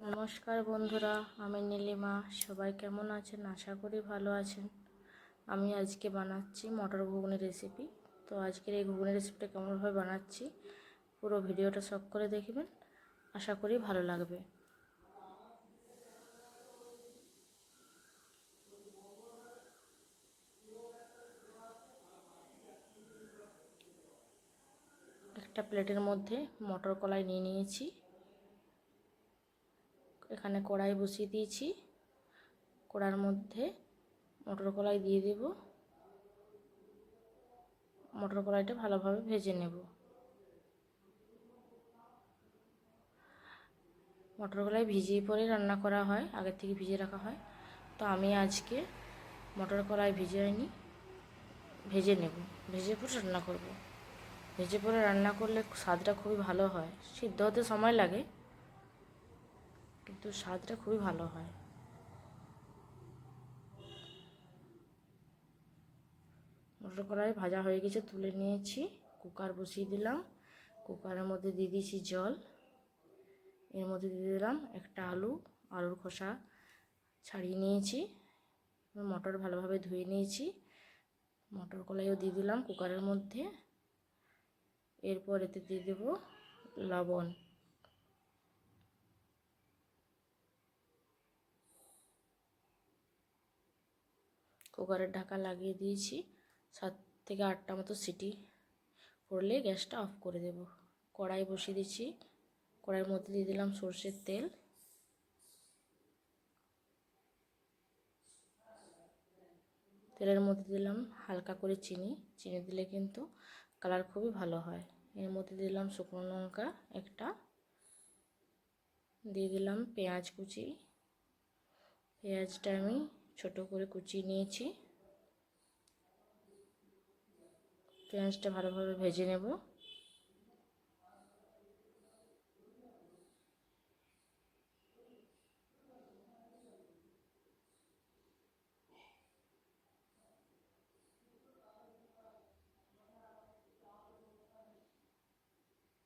নমস্কার বন্ধুরা, আমি নীলিমা। সবাই কেমন আছেন? আশা করি ভালো আছেন। আমি আজকে বানাচ্ছি মটর ঘুগনি রেসিপি। তো আজকের এই ঘুগনি রেসিপিটা কেমনভাবে বানাচ্ছি পুরো ভিডিওটা শখ করে দেখবেন, আশা করি ভালো লাগবে। একটা প্লেটের মধ্যে মটর কলাই নিয়ে নিয়েছি। এখানে কড়াই বসিয়ে দিয়েছি। কড়ার মধ্যে মটর কলাই দিয়ে দেব। মটর কলাইটা ভালোভাবে ভেজে নেব। মটর কলাই ভিজিয়ে পরে রান্না করা হয়, আগের থেকে ভিজিয়ে রাখা হয়। তো আমি আজকে মটর কলাই ভিজাইনি, ভেজে নেব। ভেজে পরে রান্না করব। ভেজে পরে রান্না করলে স্বাদটা খুবই ভালো হয়। সিদ্ধ হতে সময় লাগে, কিন্তু স্বাদটা খুবই ভালো হয়। মটর কলাই ভাজা হয়ে গেছে, তুলে নিয়েছি। কুকার বসিয়ে দিলাম। কুকারের মধ্যে দিয়ে দিয়েছি জল। এর মধ্যে দিয়ে দিলাম একটা আলুর খোসা ছাড়িয়ে নিয়েছি। মটর ভালোভাবে ধুয়ে নিয়েছি। মটর কলাইও দিয়ে দিলাম কুকারের মধ্যে। এরপর এতে দিয়ে দেব লবণ। কুকারের ঢাকা লাগিয়ে দিয়েছি। 7 থেকে 8টা মতো সিটি পড়লে গ্যাসটা অফ করে দেব। কড়াই বসিয়ে দিয়েছি। কড়াইয়ের মধ্যে দিয়ে দিলাম সরষের তেল। তেলের মধ্যে দিলাম হালকা করে চিনি। চিনি দিলে কিন্তু কালার খুবই ভালো হয়। এর মধ্যে দিলাম শুকনো লঙ্কা একটা, দিয়ে দিলাম পেঁয়াজ কুচি। পেঁয়াজটা আমি ছোট করে কুচিয়ে নিয়েছি। পেঁয়াজটা ভালোভাবে ভেজে নেব।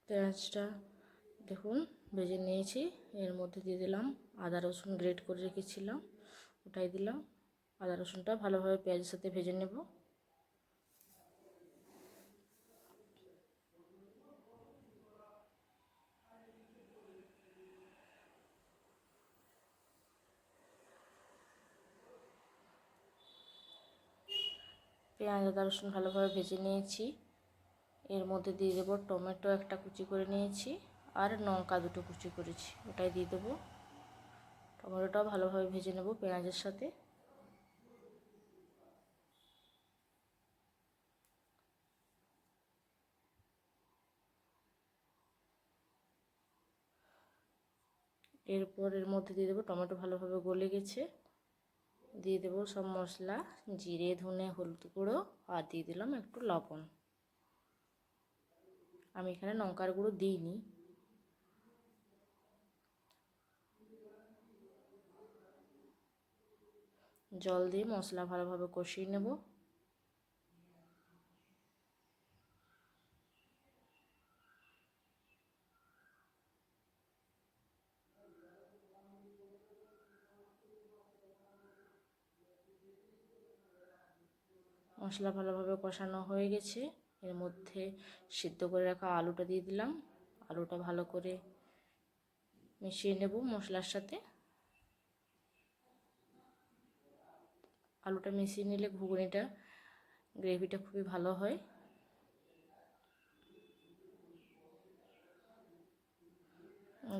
পেঁয়াজটা দেখুন ভেজে নিয়েছি। এর মধ্যে দিয়ে দিলাম আদা রসুন গ্রেট করে রেখেছিলাম, ওটাই দিলাম। আদা রসুনটা ভালোভাবে পেঁয়াজের সাথে ভেজে নেব। পেঁয়াজ আদা রসুন ভালোভাবে ভেজে নিয়েছি। এর মধ্যে দিয়ে দেবো টমেটো একটা কুচি করে নিয়েছি, আর লঙ্কা দুটো কুচি করেছি, ওটাই দিয়ে দেবো। টমেটোটাও ভালোভাবে ভেজে নেব পেঁয়াজের সাথে। এরপর এর মধ্যে দিয়ে দেবো, টমেটো ভালোভাবে গলে গেছে, দিয়ে দেবো সব মশলা, জিরে ধনে হলুদ গুঁড়ো, আর দিয়ে দিলাম একটু লবণ। আমি এখানে লঙ্কার গুঁড়ো দিইনি। জল দিয়ে মশলা ভালোভাবে কষিয়ে নেব। মশলা ভালোভাবে কষানো হয়ে গেছে। এর মধ্যে সিদ্ধ করে রাখা আলুটা দিয়ে দিলাম। আলুটা ভালো করে মিশিয়ে নেব মশলার সাথে। আলুটা মিশিয়ে নিলে ঘুগনিটা গ্রেভিটা খুবই ভালো হয়।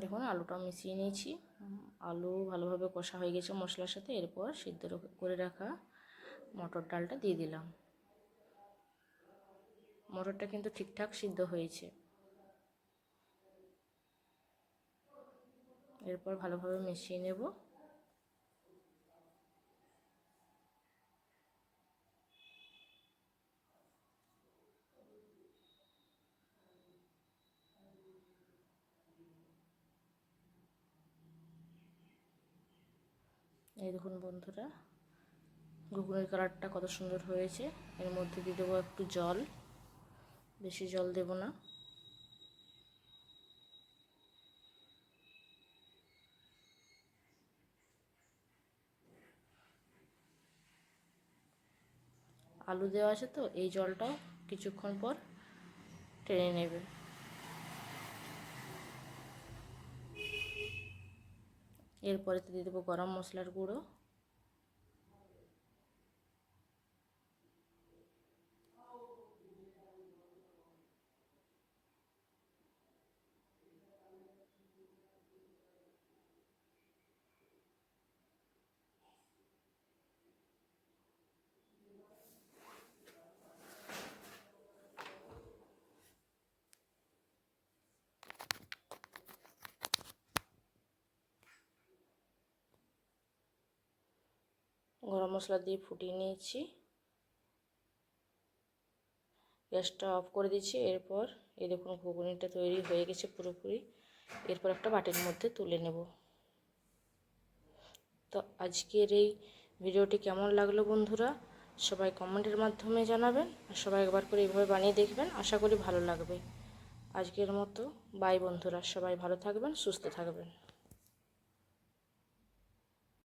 দেখুন আলুটা মিশিয়ে নিয়েছি। আলু ভালোভাবে কষা হয়ে গেছে মশলার সাথে। এরপর সিদ্ধ করে রাখা মটর ডালটা দিয়ে দিলাম। মটরটা কিন্তু ঠিকঠাক সিদ্ধ হয়েছে। এরপর ভালোভাবে মিশিয়ে নেব। এই দেখুন বন্ধুরা, ঘুগনির কালারটা কত সুন্দর হয়েছে। এর মধ্যে দিয়ে দেবো একটু জল, বেশি জল দেব না। আলু দেওয়া আছে, তো এই জলটাও কিছুক্ষণ পর টেনে নেবে। এরপরে দিয়ে দেবো গরম মশলার গুঁড়ো, গরম মশলা দিয়ে ফুটিয়ে নিয়েছি। গ্যাসটা অফ করে দিচ্ছি। এরপর এই দেখুন ঘুগনিটা তৈরি হয়ে গেছে পুরোপুরি। এরপর একটা বাটির মধ্যে তুলে নেব। তো আজকের এই ভিডিওটি কেমন লাগলো বন্ধুরা, সবাই কমেন্টের মাধ্যমে জানাবেন, আর সবাই একবার করে এইভাবে বানিয়ে দেখবেন, আশা করি ভালো লাগবে। আজকের মতো বাই বন্ধুরা, সবাই ভালো থাকবেন, সুস্থ থাকবেন।